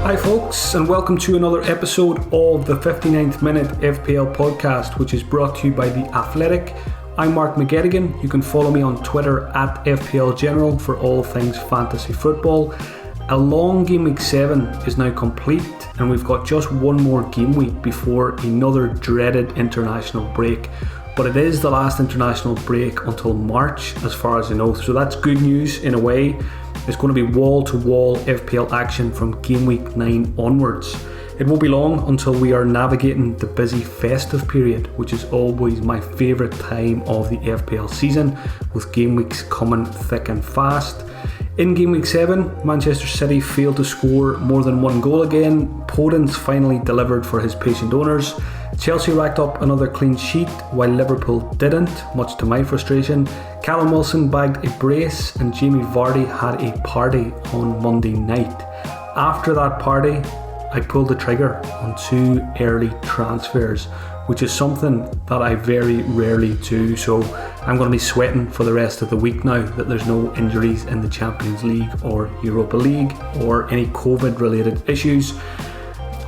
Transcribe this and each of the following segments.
Hi folks, and welcome to another episode of the 59th Minute FPL podcast, which is brought to you by The Athletic. I'm Mark McGettigan. You can follow me on Twitter at FPL General for all things fantasy football. A long game week 7 is now complete, and we've got just one more game week before another dreaded international break. But it is the last international break until March, as far as I know, so that's good news in a way. It's going to be wall-to-wall FPL action from game week 9 onwards. It won't be long until we are navigating the busy festive period, which is always my favourite time of the FPL season, with game weeks coming thick and fast. In game week 7, Manchester City failed to score more than one goal again. Podence finally delivered for his patient owners. Chelsea racked up another clean sheet while Liverpool didn't, much to my frustration. Callum Wilson bagged a brace and Jamie Vardy had a party on Monday night. After that party, I pulled the trigger on 2 early transfers, which is something that I very rarely do, so I'm going to be sweating for the rest of the week now that there's no injuries in the Champions League or Europa League or any COVID related issues.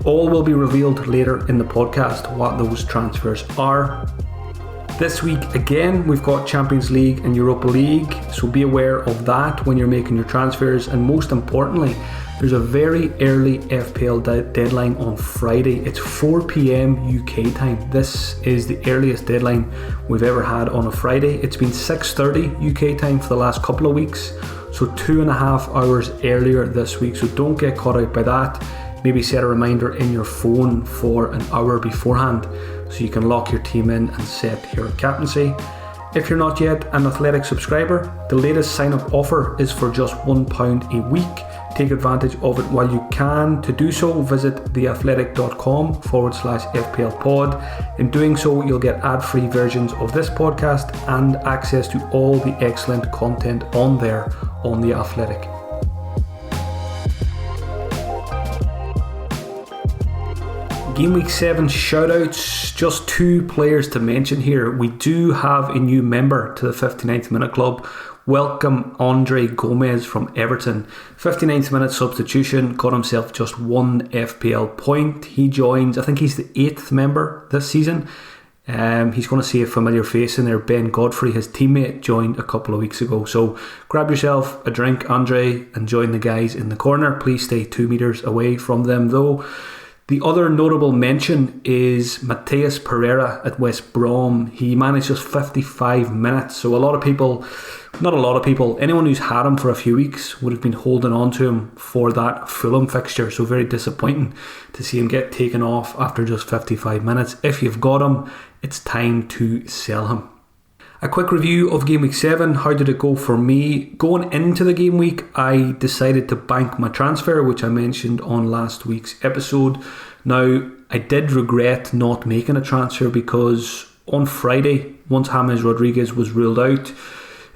All will be revealed later in the podcast what those transfers are. This week again we've got Champions League and Europa League, so be aware of that when you're making your transfers, and most importantly there's a very early FPL deadline on Friday. It's 4 PM UK time. This is the earliest deadline we've ever had on a Friday. It's been 6:30 UK time for the last couple of weeks, so 2.5 hours earlier this week, so don't get caught out by that. Maybe set a reminder in your phone for an hour beforehand so you can lock your team in and set your captaincy. If you're not yet an Athletic subscriber, the latest sign-up offer is for just £1 a week. Take advantage of it while you can. To do so, visit theathletic.com/FPL pod. In doing so, you'll get ad-free versions of this podcast and access to all the excellent content on there on The Athletic. Game week 7 shoutouts, just 2 players to mention here. We do have a new member to the 59th Minute Club. Welcome Andre Gomez from Everton. 59th minute substitution, got himself just 1 FPL point. He joins, I think he's the 8th member this season. He's going to see a familiar face in there. Ben Godfrey, his teammate, joined a couple of weeks ago. So grab yourself a drink, Andre, and join the guys in the corner. Please stay 2 metres away from them though. The other notable mention is Matheus Pereira at West Brom. He managed just 55 minutes, so anyone who's had him for a few weeks would have been holding on to him for that Fulham fixture, so very disappointing to see him get taken off after just 55 minutes. If you've got him, it's time to sell him. A quick review of Game Week 7. How did it go for me? Going into the game week, I decided to bank my transfer, which I mentioned on last week's episode. Now, I did regret not making a transfer because on Friday, once James Rodriguez was ruled out,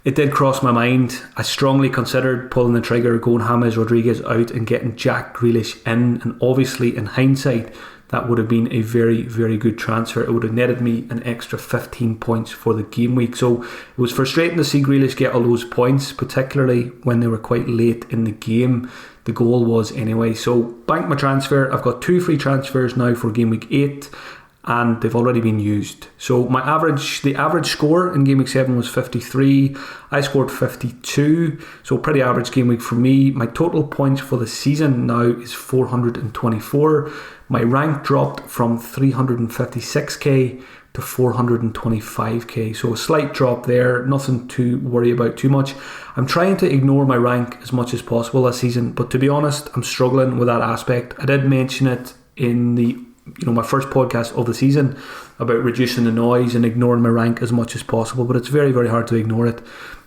it did cross my mind. I strongly considered pulling the trigger, going James Rodriguez out and getting Jack Grealish in, and obviously in hindsight, that would have been a very, very good transfer. It would have netted me an extra 15 points for the game week. So it was frustrating to see Grealish get all those points, particularly when they were quite late in the game. The goal was anyway. So bank my transfer. I've got 2 free transfers now for game week 8. And they've already been used. So the average score in game week 7 was 53. I scored 52, so pretty average game week for me. My total points for the season now is 424. My rank dropped from 356k to 425k, so a slight drop there, nothing to worry about too much. I'm trying to ignore my rank as much as possible this season, but to be honest, I'm struggling with that aspect. I did mention it in my first podcast of the season about reducing the noise and ignoring my rank as much as possible, but it's very, very hard to ignore it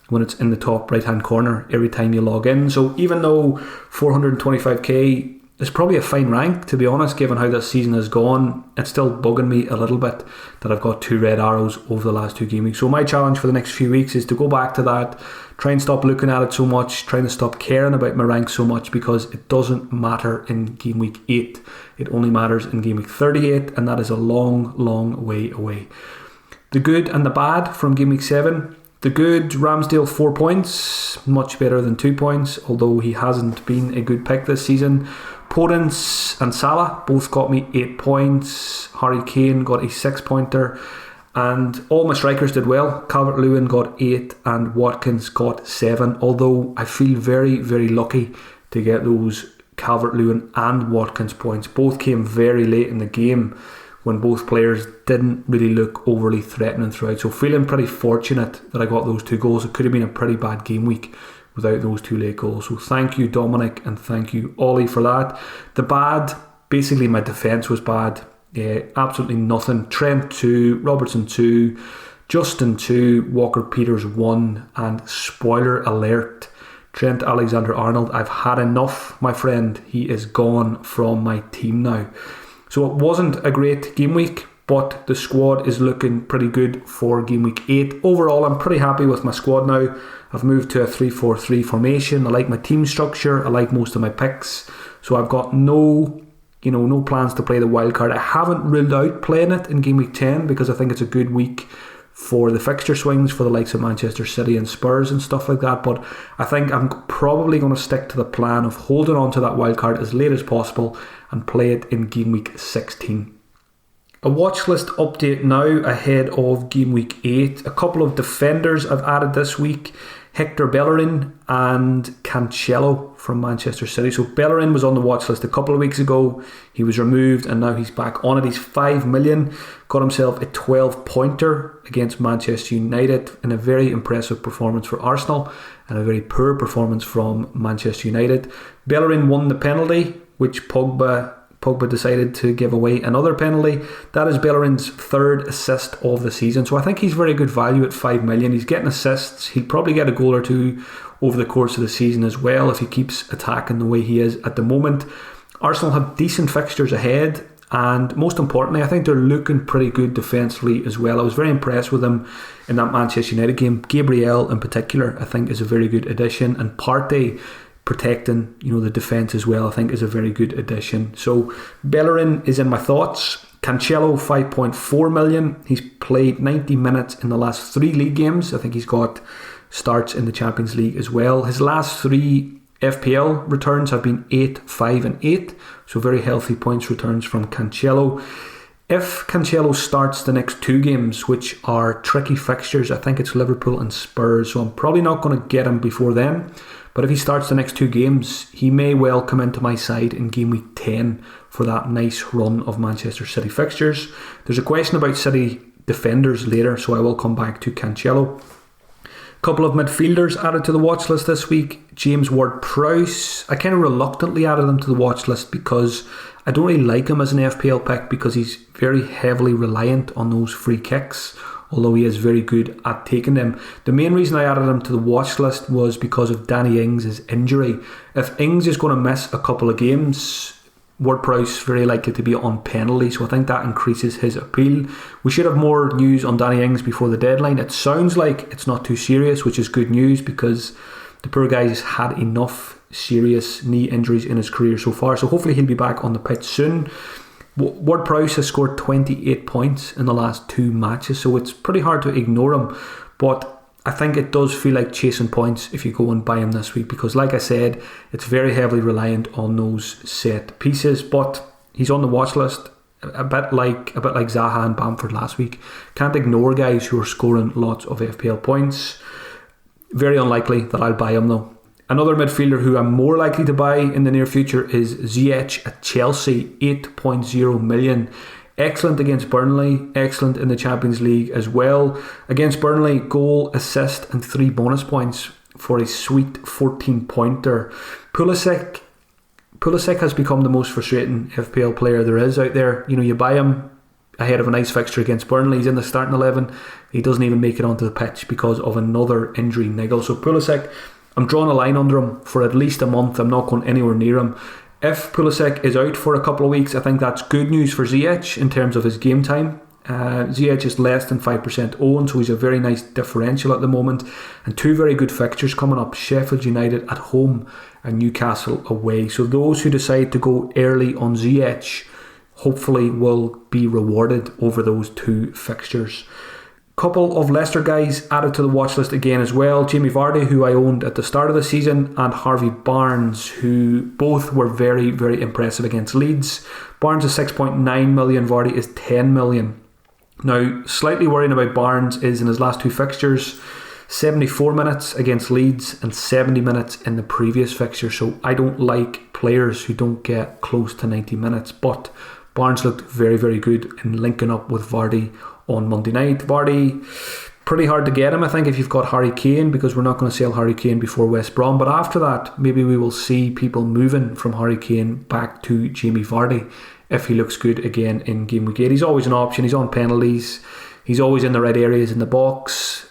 when it's in the top right hand corner every time you log in. So even though 425k is probably a fine rank, to be honest, given how this season has gone, it's still bugging me a little bit that I've got 2 red arrows over the last 2 game weeks. So my challenge for the next few weeks is to go back to that, try and stop looking at it so much, trying to stop caring about my rank so much, because it doesn't matter in game week 8. It only matters in game week 38, and that is a long, long way away. The good and the bad from game week 7. The good, Ramsdale 4 points, much better than 2 points, although he hasn't been a good pick this season. Podence and Salah both got me 8 points. Harry Kane got a 6-pointer. And all my strikers did well. Calvert-Lewin got 8 and Watkins got 7. Although I feel very, very lucky to get those Calvert-Lewin and Watkins points. Both came very late in the game when both players didn't really look overly threatening throughout. So feeling pretty fortunate that I got those 2 goals. It could have been a pretty bad game week without those 2 late goals. So thank you, Dominic, and thank you, Ollie, for that. The bad, basically my defence was bad. Absolutely nothing. Trent 2, Robertson 2, Justin 2, Walker-Peters 1, and spoiler alert, Trent Alexander-Arnold, I've had enough, my friend. He is gone from my team now. So it wasn't a great game week, but the squad is looking pretty good for game week 8. Overall, I'm pretty happy with my squad now. I've moved to a 3-4-3 formation. I like my team structure. I like most of my picks. So I've got no plans to play the wild card. I haven't ruled out playing it in game week 10 because I think it's a good week for the fixture swings for the likes of Manchester City and Spurs and stuff like that. But I think I'm probably going to stick to the plan of holding on to that wild card as late as possible and play it in game week 16. A watch list update now ahead of game week 8. A couple of defenders I've added this week. Hector Bellerin and Cancelo from Manchester City. So Bellerin was on the watch list a couple of weeks ago. He was removed and now he's back on it. He's 5 million. Got himself a 12-pointer against Manchester United in a very impressive performance for Arsenal and a very poor performance from Manchester United. Bellerin won the penalty, which Pogba decided to give away another penalty. That is Bellerin's 3rd assist of the season. So I think he's very good value at 5 million. He's getting assists. He'll probably get a goal or 2 over the course of the season as well if he keeps attacking the way he is at the moment. Arsenal have decent fixtures ahead. And most importantly, I think they're looking pretty good defensively as well. I was very impressed with them in that Manchester United game. Gabriel in particular, I think, is a very good addition. And Partey protecting, the defence as well, I think is a very good addition. So Bellerin is in my thoughts. Cancelo 5.4 million. He's played 90 minutes in the last 3 league games. I think he's got starts in the Champions League as well. His last 3 FPL returns have been 8, 5 and 8. So very healthy points returns from Cancelo. If Cancelo starts the next 2 games, which are tricky fixtures, I think it's Liverpool and Spurs, so I'm probably not going to get him before then. But if he starts the next 2 games, he may well come into my side in game week 10 for that nice run of Manchester City fixtures. There's a question about City defenders later, so I will come back to Cancelo. Couple of midfielders added to the watch list this week. James Ward-Prowse. I kind of reluctantly added him to the watch list because I don't really like him as an FPL pick because he's very heavily reliant on those free kicks, although he is very good at taking them. The main reason I added him to the watch list was because of Danny Ings' injury. If Ings is going to miss a couple of games, Ward-Prowse very likely to be on penalty, so I think that increases his appeal. We should have more news on Danny Ings before the deadline. It sounds like it's not too serious, which is good news because the poor guy's had enough serious knee injuries in his career so far, so hopefully he'll be back on the pitch soon. Ward-Prowse has scored 28 points in the last 2 matches, so it's pretty hard to ignore him, but I think it does feel like chasing points if you go and buy him this week because, like I said, it's very heavily reliant on those set pieces. But he's on the watch list, a bit like Zaha and Bamford last week. Can't ignore guys who are scoring lots of FPL points. Very unlikely that I'll buy him though. Another midfielder who I'm more likely to buy in the near future is Ziyech at Chelsea, 8.0 million. Excellent against Burnley, excellent in the Champions League as well. Against Burnley, goal, assist and 3 bonus points for a sweet 14-pointer. Pulisic has become the most frustrating FPL player there is out there. You buy him ahead of a nice fixture against Burnley. He's in the starting 11. He doesn't even make it onto the pitch because of another injury niggle. So Pulisic, I'm drawing a line under him for at least a month. I'm not going anywhere near him. If Pulisic is out for a couple of weeks, I think that's good news for Ziyech in terms of his game time. Ziyech is less than 5% owned, so he's a very nice differential at the moment. And 2 very good fixtures coming up: Sheffield United at home and Newcastle away. So those who decide to go early on Ziyech hopefully will be rewarded over those 2 fixtures. Couple of Leicester guys added to the watch list again as well. Jamie Vardy, who I owned at the start of the season, and Harvey Barnes, who both were very, very impressive against Leeds. Barnes is 6.9 million, Vardy is 10 million. Now, slightly worrying about Barnes is in his last two fixtures, 74 minutes against Leeds and 70 minutes in the previous fixture. So I don't like players who don't get close to 90 minutes. But Barnes looked very, very good in linking up with Vardy on Monday night. Vardy, pretty hard to get him, I think, if you've got Harry Kane, because we're not going to sell Harry Kane before West Brom. But after that, maybe we will see people moving from Harry Kane back to Jamie Vardy if he looks good again in game week 8. He's always an option. He's on penalties. He's always in the right areas in the box.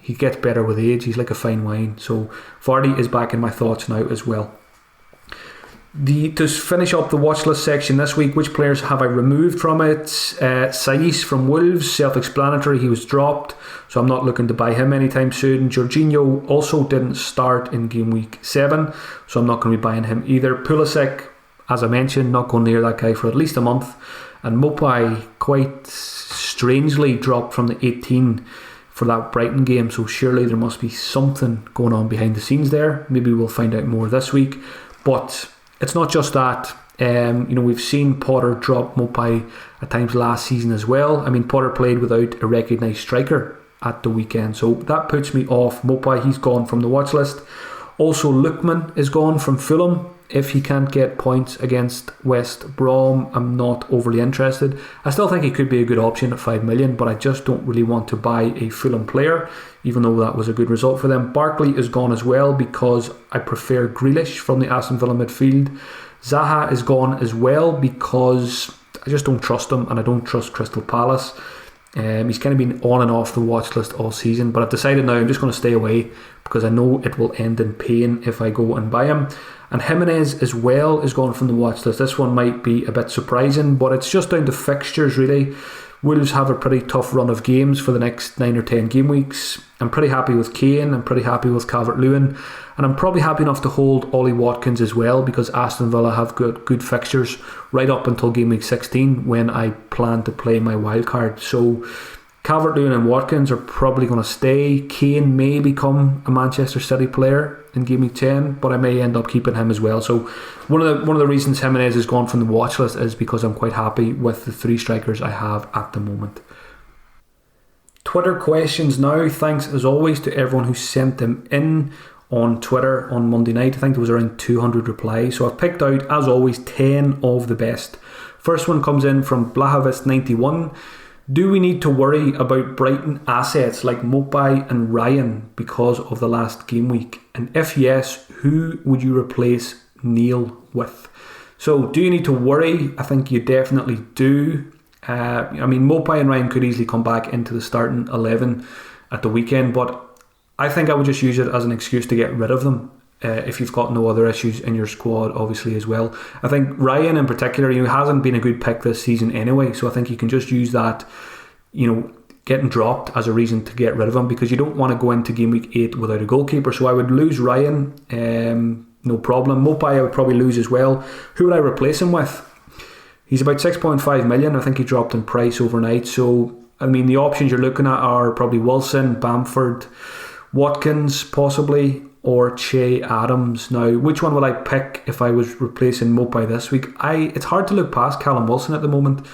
He gets better with age. He's like a fine wine. So Vardy is back in my thoughts now as well. To finish up the watch list section this week, which players have I removed from it? Saiss from Wolves, self-explanatory, he was dropped, so I'm not looking to buy him anytime soon. Jorginho also didn't start in game week 7, so I'm not going to be buying him either. Pulisic, as I mentioned, not going near that guy for at least a month. And Mopai quite strangely dropped from the 18 for that Brighton game, so surely there must be something going on behind the scenes there. Maybe we'll find out more this week. But it's not just that. We've seen Potter drop Mopai at times last season as well. I mean, Potter played without a recognised striker at the weekend, so that puts me off Mopai. He's gone from the watch list. Also, Lookman is gone from Fulham. If he can't get points against West Brom, I'm not overly interested. I still think he could be a good option at 5 million, but I just don't really want to buy a Fulham player, even though that was a good result for them. Barkley is gone as well because I prefer Grealish from the Aston Villa midfield. Zaha is gone as well because I just don't trust him, and I don't trust Crystal Palace. He's kind of been on and off the watch list all season, but I've decided now I'm just going to stay away because I know it will end in pain if I go and buy him. And Jimenez as well is gone from the watch list. This one might be a bit surprising, but it's just down to fixtures really. Wolves have a pretty tough run of games for the next 9 or 10 game weeks. I'm pretty happy with Kane, I'm pretty happy with Calvert-Lewin, and I'm probably happy enough to hold Ollie Watkins as well because Aston Villa have got good fixtures right up until game week 16 when I plan to play my wildcard. So Calvert-Lewin and Watkins are probably going to stay. Kane may become a Manchester City player in game week 10, but I may end up keeping him as well. So one of the reasons Jimenez has gone from the watch list is because I'm quite happy with the 3 strikers I have at the moment. Twitter questions now. Thanks as always to everyone who sent them in on Twitter on Monday night. I think there was around 200 replies, so I've picked out, as always, 10 of the best. First one comes in from Blahavist91. Do we need to worry about Brighton assets like Mopai and Ryan because of the last game week? And if yes, who would you replace Neil with? So do you need to worry? I think you definitely do. Mopai and Ryan could easily come back into the starting 11 at the weekend, but I think I would just use it as an excuse to get rid of them. If you've got no other issues in your squad, obviously, as well. I think Ryan in particular, hasn't been a good pick this season anyway, so I think you can just use that, getting dropped as a reason to get rid of him, because you don't want to go into game week 8 without a goalkeeper. So I would lose Ryan, no problem. Mopai I would probably lose as well. Who would I replace him with? He's about 6.5 million. I think he dropped in price overnight. So, the options you're looking at are probably Wilson, Bamford, Watkins possibly, or Che Adams. Now, which one would I pick if I was replacing Mopai this week? It's hard to look past Callum Wilson at the moment.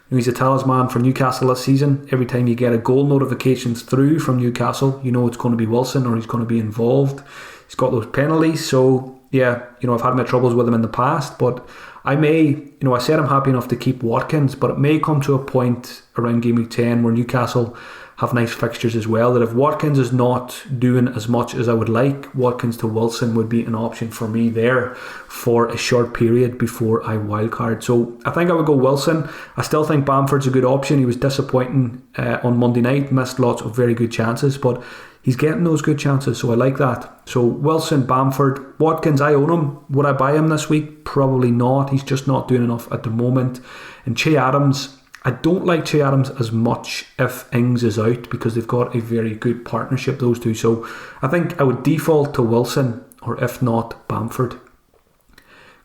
He's a talisman for Newcastle this season. Every time you get a goal notifications through from Newcastle, it's going to be Wilson or he's going to be involved. He's got those penalties. So, yeah, I've had my troubles with him in the past, but I may, I said I'm happy enough to keep Watkins, but it may come to a point around game week 10 where Newcastle have nice fixtures as well, that if Watkins is not doing as much as I would like, Watkins to Wilson would be an option for me there for a short period before I wildcard. So I think I would go Wilson. I still think Bamford's a good option. He was disappointing on Monday night, missed lots of very good chances, but he's getting those good chances, so I like that. So Wilson, Bamford, Watkins, I own him. Would I buy him this week? Probably not. He's just not doing enough at the moment. And Che Adams, I don't like Che Adams as much if Ings is out because they've got a very good partnership, those two. So I think I would default to Wilson, or if not, Bamford.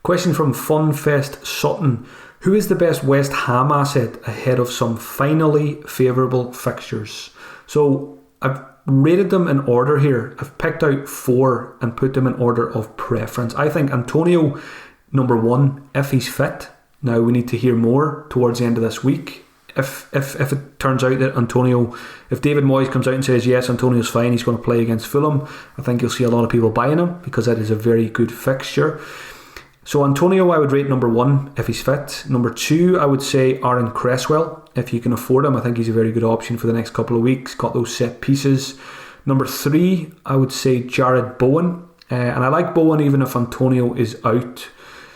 Question from Funfest Sutton. Who is the best West Ham asset ahead of some finally favourable fixtures? So I've rated them in order here. I've picked out 4 and put them in order of preference. I think Antonio, number 1, if he's fit. Now we need to hear more towards the end of this week. If it turns out that Antonio, if David Moyes comes out and says yes, Antonio's fine, he's going to play against Fulham, I think you'll see a lot of people buying him because that is a very good fixture. So Antonio, I would rate number 1 if he's fit. Number 2, I would say Aaron Cresswell. If you can afford him, I think he's a very good option for the next couple of weeks. Got those set pieces. Number 3, I would say Jared Bowen. And I like Bowen even if Antonio is out.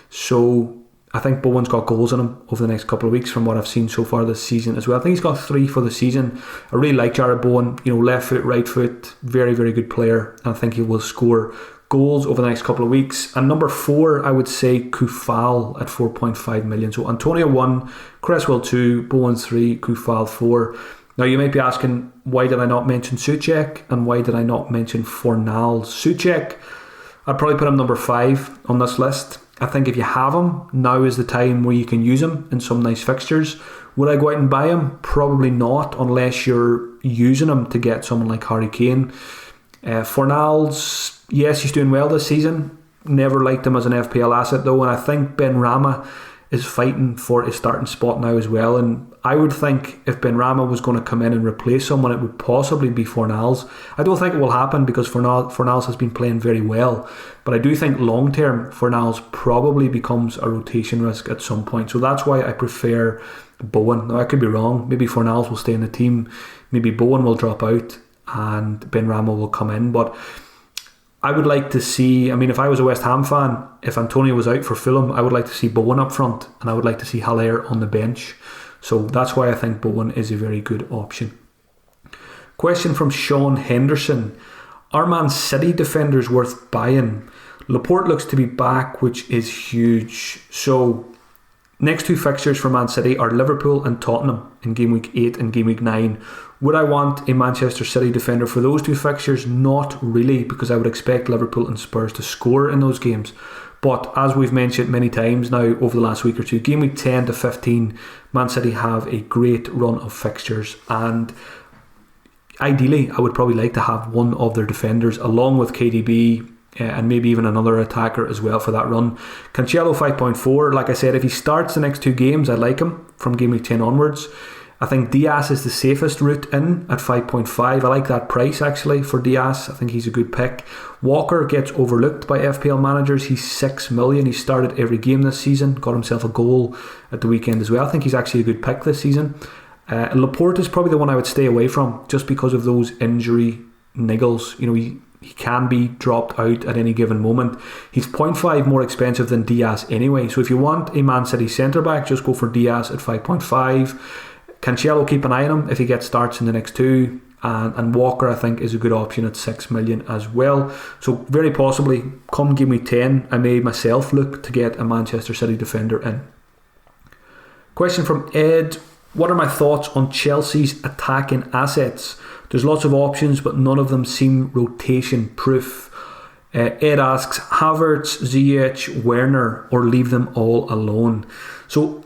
So I think Bowen's got goals in him over the next couple of weeks from what I've seen so far this season as well. I think he's got 3 for the season. I really like Jared Bowen. Left foot, right foot, very, very good player. And I think he will score goals over the next couple of weeks. And number 4, I would say Kufal at 4.5 million. So Antonio 1, Cresswell 2, Bowen 3, Kufal 4. Now you might be asking, why did I not mention Souček and why did I not mention Fornals? Souček, I'd probably put him number 5 on this list. I think if you have him, now is the time where you can use him in some nice fixtures. Would I go out and buy him? Probably not, unless you're using him to get someone like Harry Kane. Fornals, yes, he's doing well this season. Never liked him as an FPL asset though, and I think Ben Rama is fighting for his starting spot now as well. And I would think if Ben Rama was going to come in and replace someone, it would possibly be Fornals. I don't think it will happen because Fornals has been playing very well. But I do think long term, Fornals probably becomes a rotation risk at some point. So that's why I prefer Bowen. Now I could be wrong. Maybe Fornals will stay in the team. Maybe Bowen will drop out and Ben Rama will come in. But I would like to see, if I was a West Ham fan, if Antonio was out for Fulham, I would like to see Bowen up front and I would like to see Haller on the bench. So that's why I think Bowen is a very good option. Question from Sean Henderson. Are Man City defenders worth buying? Laporte looks to be back, which is huge. So next 2 fixtures for Man City are Liverpool and Tottenham in Game Week 8 and Game Week 9. Would I want a Manchester City defender for those 2 fixtures? Not really, because I would expect Liverpool and Spurs to score in those games. But as we've mentioned many times now over the last week or two, Game Week 10 to 15, Man City have a great run of fixtures. And ideally, I would probably like to have one of their defenders along with KDB and maybe even another attacker as well for that run. Cancelo 5.4, like I said, if he starts the next 2 games, I like him from Game Week 10 onwards. I think Diaz is the safest route in at 5.5. I like that price actually for Diaz. I think he's a good pick. Walker gets overlooked by FPL managers. He's 6 million. He started every game this season. Got himself a goal at the weekend as well. I think he's actually a good pick this season. Laporte is probably the one I would stay away from just because of those injury niggles. He can be dropped out at any given moment. He's 0.5 more expensive than Diaz anyway. So if you want a Man City centre-back, just go for Diaz at 5.5. Cancelo, keep an eye on him if he gets starts in the next 2. And Walker, I think, is a good option at 6 million as well. So very possibly, come Game Week 10, I may myself look to get a Manchester City defender in. Question from Ed. What are my thoughts on Chelsea's attacking assets? There's lots of options, but none of them seem rotation proof. Ed asks, Havertz, Ziyech, Werner, or leave them all alone? So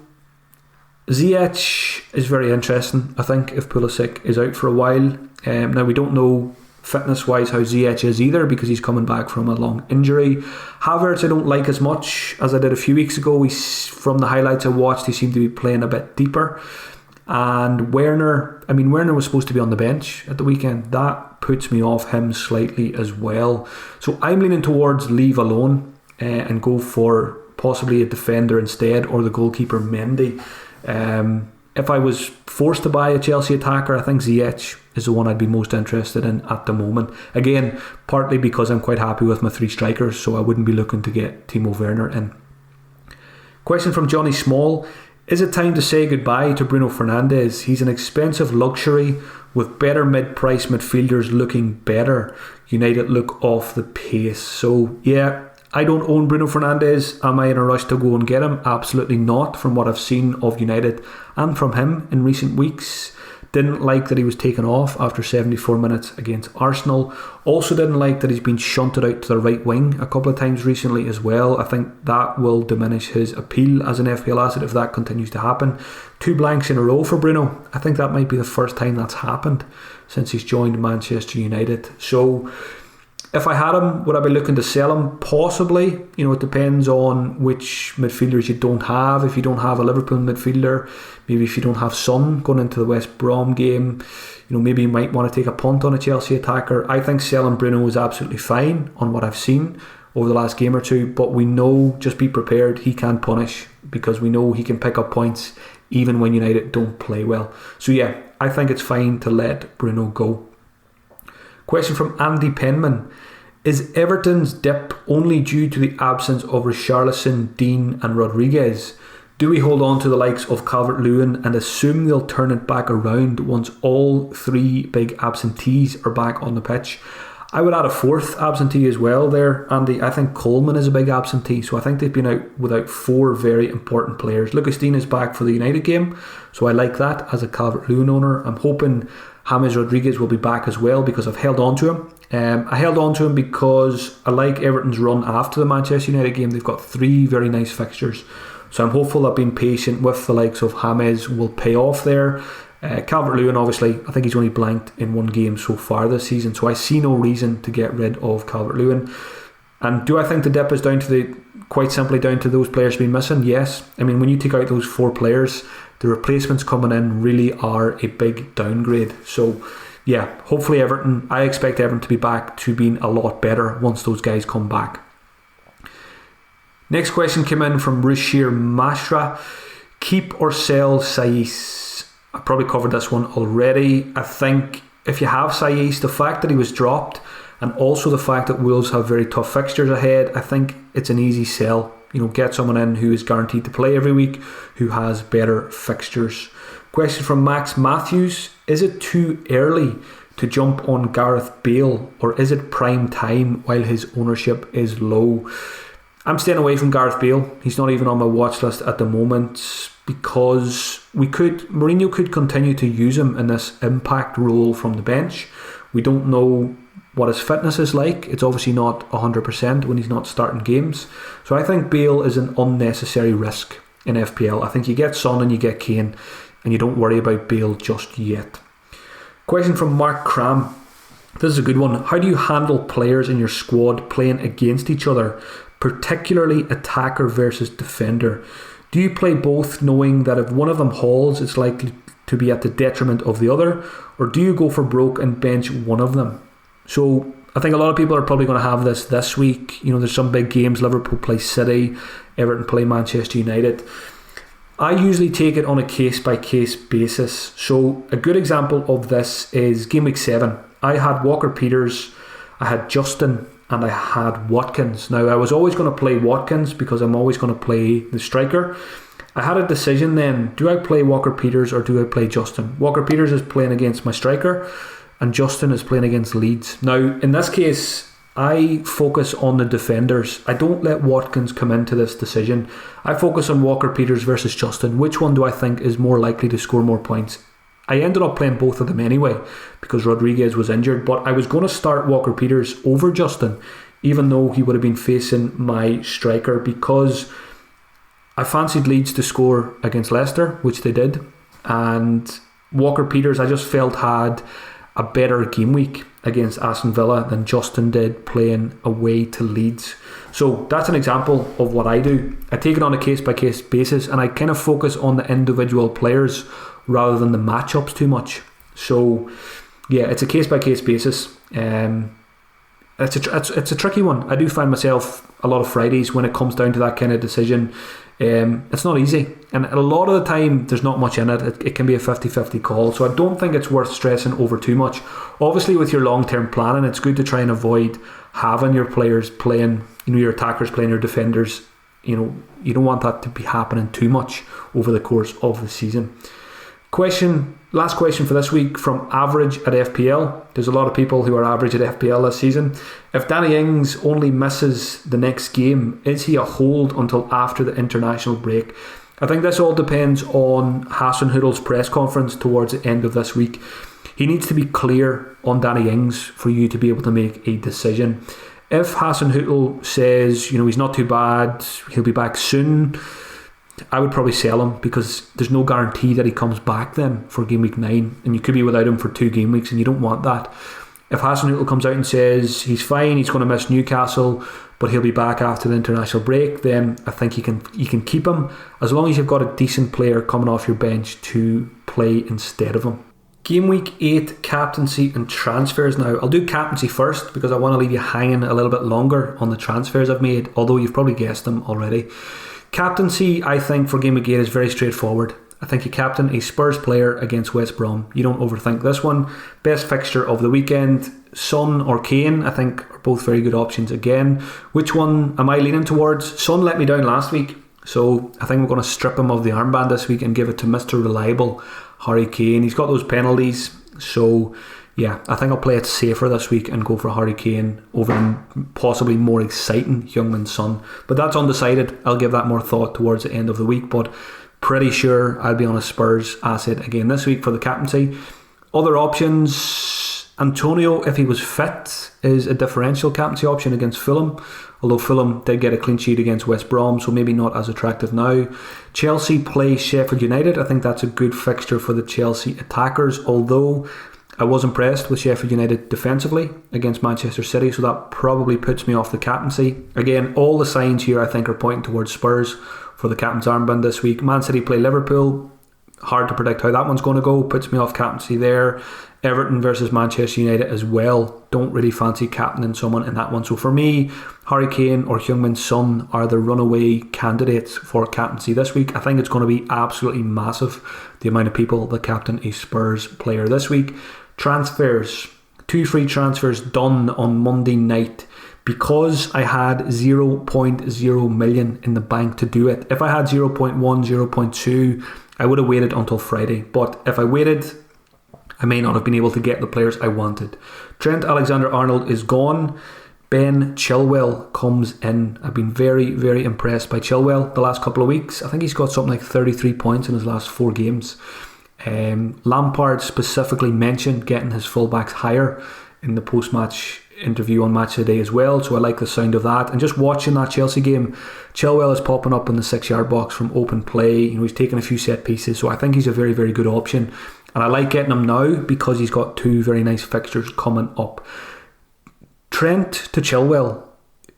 Ziyech is very interesting, I think, if Pulisic is out for a while. Now we don't know fitness wise how Ziyech is either because he's coming back from a long injury. Havertz I don't like as much as I did a few weeks ago. From the highlights I watched, he seemed to be playing a bit deeper. And Werner was supposed to be on the bench at the weekend. That puts me off him slightly as well. So I'm leaning towards leave alone and go for possibly a defender instead, or the goalkeeper Mendy. If I was forced to buy a Chelsea attacker, I think Ziyech is the one I'd be most interested in at the moment. Again, partly because I'm quite happy with my 3 strikers, so I wouldn't be looking to get Timo Werner in. Question from Johnny Small. Is it time to say goodbye to Bruno Fernandez? He's an expensive luxury with better mid-price midfielders looking better. United look off the pace. So yeah, I don't own Bruno Fernandes. Am I in a rush to go and get him? Absolutely not, from what I've seen of United and from him in recent weeks. Didn't like that he was taken off after 74 minutes against Arsenal. Also didn't like that he's been shunted out to the right wing a couple of times recently as well. I think that will diminish his appeal as an FPL asset if that continues to happen. 2 blanks in a row for Bruno. I think that might be the first time that's happened since he's joined Manchester United. So if I had him, would I be looking to sell him? Possibly. It depends on which midfielders you don't have. If you don't have a Liverpool midfielder, maybe if you don't have Son going into the West Brom game, maybe you might want to take a punt on a Chelsea attacker. I think selling Bruno is absolutely fine on what I've seen over the last game or two, but we know, just be prepared, he can punish, because we know he can pick up points even when United don't play well. So yeah, I think it's fine to let Bruno go. Question from Andy Penman. Is Everton's dip only due to the absence of Richarlison, Dean and Rodriguez? Do we hold on to the likes of Calvert-Lewin and assume they'll turn it back around once all 3 big absentees are back on the pitch? I would add a 4th absentee as well there, Andy. I think Coleman is a big absentee, so I think they've been out without 4 very important players. Lucas Dean is back for the United game, so I like that as a Calvert-Lewin owner. I'm hoping James Rodriguez will be back as well, because I've held on to him. I held on to him because I like Everton's run after the Manchester United game. They've got 3 very nice fixtures, so I'm hopeful that being patient with the likes of James will pay off there. Calvert-Lewin, obviously, I think he's only blanked in 1 game so far this season, so I see no reason to get rid of Calvert-Lewin. And do I think the dip is quite simply down to those players being missing? Yes. I mean, when you take out those 4 players, the replacements coming in really are a big downgrade. So yeah, hopefully I expect Everton to be back to being a lot better once those guys come back. Next question came in from Rishir Mashra. Keep or sell Saiss? I probably covered this one already. I think if you have Saiss, the fact that he was dropped and also the fact that Wolves have very tough fixtures ahead, I think it's an easy sell. Get someone in who is guaranteed to play every week, who has better fixtures. Question from Max Matthews. Is it too early to jump on Gareth Bale, or is it prime time while his ownership is low? I'm staying away from Gareth Bale. He's not even on my watch list at the moment, because Mourinho could continue to use him in this impact role from the bench. We don't know what his fitness is like. It's obviously not 100% when he's not starting games. So I think Bale is an unnecessary risk in FPL. I think you get Son and you get Kane, and you don't worry about Bale just yet. Question from Mark Cram. This is a good one. How do you handle players in your squad playing against each other, particularly attacker versus defender? Do you play both, knowing that if one of them hauls, it's likely to be at the detriment of the other, or do you go for broke and bench one of them? So I think a lot of people are probably going to have this week. There's some big games. Liverpool play City, Everton play Manchester United. I usually take it on a case-by-case basis. So a good example of this is Gameweek 7. I had Walker-Peters, I had Justin, and I had Watkins. Now, I was always going to play Watkins because I'm always going to play the striker. I had a decision then. Do I play Walker-Peters or do I play Justin? Walker-Peters is playing against my striker, and Justin is playing against Leeds. Now, in this case, I focus on the defenders. I don't let Watkins come into this decision. I focus on Walker-Peters versus Justin. Which one do I think is more likely to score more points? I ended up playing both of them anyway because Rodriguez was injured, but I was going to start Walker-Peters over Justin, even though he would have been facing my striker, because I fancied Leeds to score against Leicester, which they did, and Walker-Peters I just felt had a better game week against Aston Villa than Justin did playing away to Leeds. So that's an example of what I do. I take it on a case-by-case basis, and I kind of focus on the individual players rather than the matchups too much. So yeah, it's a case-by-case basis. It's a tricky one. I do find myself a lot of Fridays when it comes down to that kind of decision. It's not easy, and a lot of the time there's not much in it. It can be a 50-50 call, so I don't think it's worth stressing over too much. Obviously with your long-term planning, it's good to try and avoid having your players playing, your attackers playing your defenders. You don't want that to be happening too much over the course of the season. Last question for this week from Average at FPL. There's a lot of people who are average at FPL this season. If Danny Ings only misses the next game, is he a hold until after the international break? I think this all depends on Hasenhüttl's press conference towards the end of this week. He needs to be clear on Danny Ings for you to be able to make a decision. If Hasenhüttl says, he's not too bad, he'll be back soon, I would probably sell him, because there's no guarantee that he comes back then for game week 9, and you could be without him for 2 game weeks, and you don't want that. If Hasenhüttl comes out and says he's fine, he's going to miss Newcastle, but he'll be back after the international break, then I think you can keep him, as long as you've got a decent player coming off your bench to play instead of him. Game week 8 captaincy and transfers now. I'll do captaincy first, because I want to leave you hanging a little bit longer on the transfers I've made, although you've probably guessed them already. Captaincy, I think, for game week 8 is very straightforward. I think you captain a Spurs player against West Brom. You don't overthink this one. Best fixture of the weekend, Son or Kane, I think are both very good options again. Which one am I leaning towards? Son let me down last week, so I think we're going to strip him of the armband this week and give it to Mr. Reliable, Harry Kane. He's got those penalties, so yeah, I think I'll play it safer this week and go for Harry Kane over the possibly more exciting Heung-min Son. But that's undecided. I'll give that more thought towards the end of the week, but pretty sure I'll be on a Spurs asset again this week for the captaincy. Other options, Antonio, if he was fit, is a differential captaincy option against Fulham, although Fulham did get a clean sheet against West Brom, so maybe not as attractive now. Chelsea play Sheffield United. I think that's a good fixture for the Chelsea attackers, although I was impressed with Sheffield United defensively against Manchester City, so that probably puts me off the captaincy. Again, all the signs here I think are pointing towards Spurs for the captain's armband this week. Man City play Liverpool. Hard to predict how that one's going to go. Puts me off captaincy there. Everton versus Manchester United as well. Don't really fancy captaining someone in that one. So for me, Harry Kane or Heung-min Son are the runaway candidates for captaincy this week. I think it's going to be absolutely massive, the amount of people that captain a Spurs player this week. Transfers. 2 free transfers done on Monday night, because I had 0.0 million in the bank to do it. If I had 0.1, 0.2, I would have waited until Friday. But if I waited, I may not have been able to get the players I wanted. Trent Alexander-Arnold is gone. Ben Chilwell comes in. I've been very, very impressed by Chilwell the last couple of weeks. I think he's got something like 33 points in his last 4 games. Lampard specifically mentioned getting his fullbacks higher in the post-match interview on Match of the Day as well, so I like the sound of that. And just watching that Chelsea game, Chilwell is popping up in the 6-yard box from open play. He's taking a few set pieces, so I think he's a very, very good option, and I like getting him now because he's got 2 very nice fixtures coming up. Trent to Chilwell,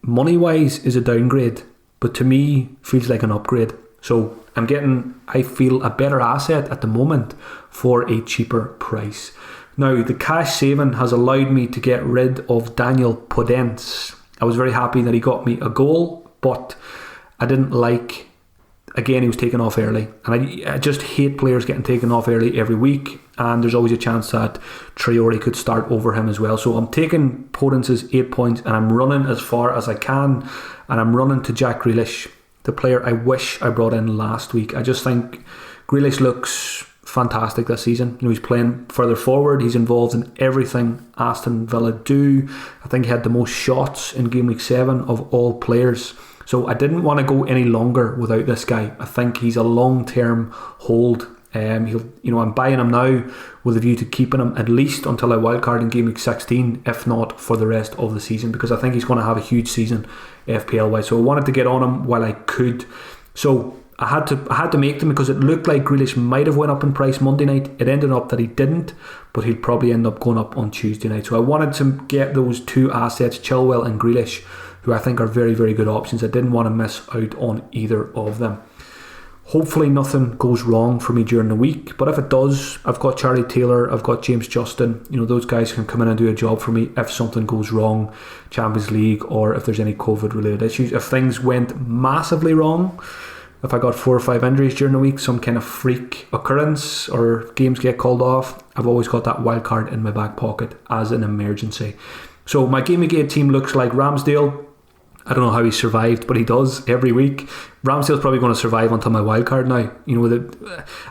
money wise, is a downgrade, but to me feels like an upgrade. So I'm getting, I feel, a better asset at the moment for a cheaper price. Now, the cash saving has allowed me to get rid of Daniel Podence. I was very happy that he got me a goal, but I didn't like, again, he was taken off early. And I just hate players getting taken off early every week, and there's always a chance that Traore could start over him as well. So I'm taking Podence's 8 points, and I'm running as far as I can, and I'm running to Jack Grealish, the player I wish I brought in last week. I just think Grealish looks fantastic this season. He's playing further forward. He's involved in everything Aston Villa do. I think he had the most shots in game week 7 of all players. So I didn't want to go any longer without this guy. I think he's a long-term hold. I'm buying him now with a view to keeping him at least until I wildcard in game week 16, if not for the rest of the season, because I think he's going to have a huge season FPL-wise. So I wanted to get on him while I could. So I had to make them, because it looked like Grealish might have went up in price Monday night. It ended up that he didn't, but he'd probably end up going up on Tuesday night. So I wanted to get those 2 assets, Chilwell and Grealish, who I think are very, very good options. I didn't want to miss out on either of them. Hopefully nothing goes wrong for me during the week, but if it does, I've got Charlie Taylor, I've got James Justin. Those guys can come in and do a job for me if something goes wrong, Champions League, or if there's any COVID related issues. If things went massively wrong, if I got 4 or 5 injuries during the week, some kind of freak occurrence, or games get called off, I've always got that wild card in my back pocket as an emergency. So my Game Week 8 team looks like Ramsdale, I don't know how he survived, but he does every week. Ramsdale's probably going to survive until my wildcard now. You know,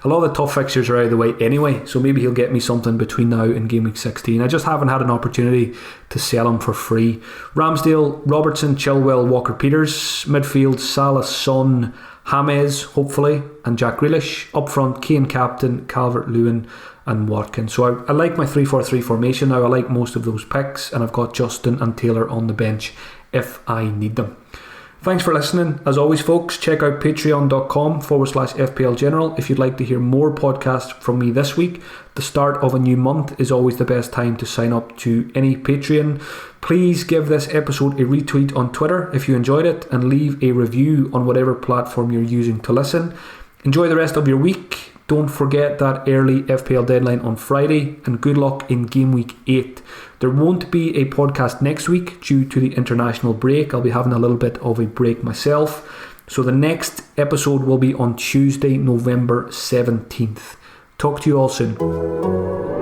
a lot of the tough fixtures are out of the way anyway, so maybe he'll get me something between now and game week 16. I just haven't had an opportunity to sell him for free. Ramsdale, Robertson, Chilwell, Walker-Peters. Midfield, Salah, Son, James, hopefully, and Jack Grealish. Up front, Kane captain, Calvert-Lewin and Watkins. So I like my 3-4-3 formation now. I like most of those picks, and I've got Justin and Taylor on the bench if I need them. Thanks for listening. As always, folks, check out patreon.com/FPL General if you'd like to hear more podcasts from me this week. The start of a new month is always the best time to sign up to any Patreon. Please give this episode a retweet on Twitter if you enjoyed it, and leave a review on whatever platform you're using to listen. Enjoy the rest of your week. Don't forget that early FPL deadline on Friday, and good luck in game week 8. There won't be a podcast next week due to the international break. I'll be having a little bit of a break myself. So the next episode will be on Tuesday, November 17th. Talk to you all soon.